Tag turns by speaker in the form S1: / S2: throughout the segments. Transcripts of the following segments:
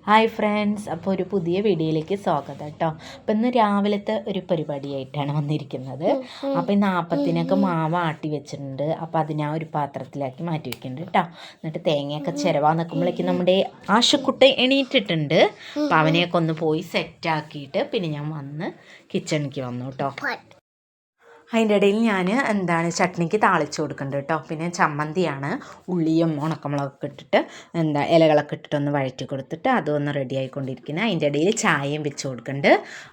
S1: Hi friends, അപ്പോൾ ഒരു പുതിയ വീഡിയോയിലേക്ക് സ്വാഗതം കേട്ടോ. അപ്പോൾ ഇന്ന് രാവിലത്തെ ഒരു പരിപാടിയായിട്ടാണ് വന്നിരിക്കുന്നത്. അപ്പോൾ ഇന്ന് ആപ്പത്തിനൊക്കെ മാവ് ആട്ടി വെച്ചിട്ടുണ്ട്. അപ്പോൾ അതിനെ ഒരു പാത്രത്തിലാക്കി മാറ്റി വെക്കുന്നുണ്ട് കേട്ടോ. എന്നിട്ട് തേങ്ങയൊക്കെ ചിരവാൻ നിൽക്കുമ്പോഴേക്കും നമ്മുടെ ആശുക്കുട്ട എണീറ്റിട്ടുണ്ട്. അപ്പോൾ അവനെയൊക്കെ ഒന്ന് പോയി സെറ്റാക്കിയിട്ട് പിന്നെ ഞാൻ വന്ന് കിച്ചണിക്ക് വന്നു കേട്ടോ. അതിൻ്റെ ഇടയിൽ ഞാൻ ചട്നിക്ക് താളിച്ച് കൊടുക്കുന്നുണ്ട് കേട്ടോ. പിന്നെ ചമ്മന്തിയാണ്, ഉള്ളിയും ഉണക്കമുളകൊക്കെ ഇട്ടിട്ട് ഇലകളൊക്കെ ഇട്ടിട്ടൊന്ന് വഴറ്റി കൊടുത്തിട്ട് അതൊന്ന് റെഡി ആയിക്കൊണ്ടിരിക്കുന്നത്. അതിൻ്റെ ഇടയിൽ ചായയും വെച്ച് കൊടുക്കുന്നുണ്ട്,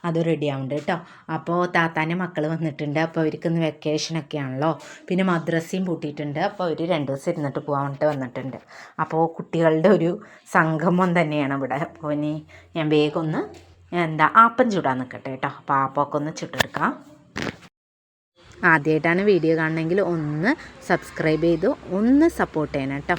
S1: അത് റെഡി ആവുന്നുണ്ട് കേട്ടോ. അപ്പോൾ താത്താൻ്റെ മക്കൾ വന്നിട്ടുണ്ട്. അപ്പോൾ അവർക്കൊന്ന് വെക്കേഷനൊക്കെ ആണല്ലോ, പിന്നെ മദ്രസയും പൂട്ടിയിട്ടുണ്ട്. അപ്പോൾ അവർ 2 ദിവസം ഇരുന്നിട്ട് പോകാൻ വേണ്ടിയിട്ട് വന്നിട്ടുണ്ട്. അപ്പോൾ കുട്ടികളുടെ ഒരു സംഗമം തന്നെയാണ് ഇവിടെ. അപ്പോൾ ഇനി ഞാൻ വേഗം ഒന്ന് ആപ്പം ചൂടാൻ നിൽക്കട്ടെ കേട്ടോ. അപ്പോൾ ആപ്പമൊക്കെ ഒന്ന് ചുട്ടെടുക്കാം. ആദ്യമായിട്ടാണ് വീഡിയോ കാണണമെങ്കിൽ ഒന്ന് സബ്സ്ക്രൈബ് ചെയ്തു ഒന്ന് സപ്പോർട്ട് ചെയ്യണം കേട്ടോ.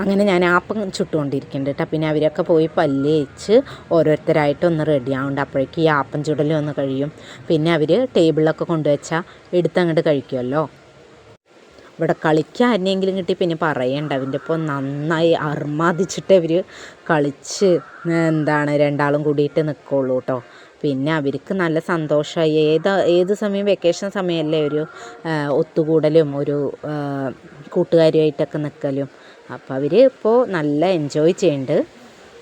S1: അങ്ങനെ ഞാൻ ആപ്പം ചുട്ടുകൊണ്ടിരിക്കുന്നുണ്ട് കേട്ടോ. പിന്നെ അവരൊക്കെ പോയി പല്ല് തേച്ച് ഓരോരുത്തരായിട്ട് ഒന്ന് റെഡി ആവുന്നുണ്ട്. അപ്പോഴേക്ക് ഈ ആപ്പം ചുടലും ഒന്ന് കഴിയും. പിന്നെ അവർ ടേബിളിലൊക്കെ കൊണ്ടുവച്ചാൽ എടുത്തങ്ങോട്ട് കഴിക്കുമല്ലോ. ഇവിടെ കളിക്കാൻ ആരെങ്കിലും കിട്ടി പിന്നെ പറയണ്ട. അവൻ്റെ ഇപ്പോൾ നന്നായി അർമാദിച്ചിട്ട് അവർ കളിച്ച് രണ്ടാളും കൂടിയിട്ട് നിൽക്കുള്ളൂ കേട്ടോ. പിന്നെ അവർക്ക് നല്ല സന്തോഷമായി. ഏത് സമയം വെക്കേഷൻ സമയമല്ലേ ഒരു ഒത്തുകൂടലും ഒരു കൂട്ടുകാരുമായിട്ടൊക്കെ നിൽക്കലും. അപ്പോൾ അവർ ഇപ്പോൾ നല്ല എൻജോയ് ചെയ്യുന്നുണ്ട്.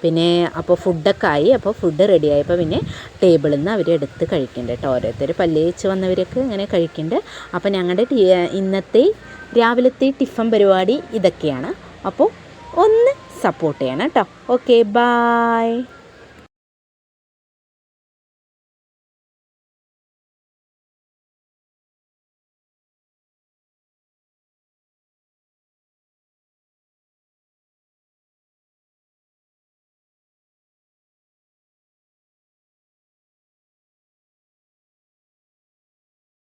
S1: പിന്നെ അപ്പോൾ ഫുഡൊക്കെ ആയി. അപ്പോൾ ഫുഡ് റെഡി ആയപ്പോൾ പിന്നെ ടേബിളിൽ നിന്ന് അവർ എടുത്ത് കഴിക്കുന്നുണ്ട് കേട്ടോ. ഓരോരുത്തർ പല്ല് തേച്ച് വന്നവരൊക്കെ ഇങ്ങനെ കഴിക്കുന്നുണ്ട്. അപ്പോൾ ഞങ്ങളുടെ ഇന്നത്തെ രാവിലത്തെ ടിഫൻ പരിപാടി ഇതൊക്കെയാണ്. അപ്പോൾ ഒന്ന് സപ്പോർട്ട് ചെയ്യണം കേട്ടോ. Okay, bye.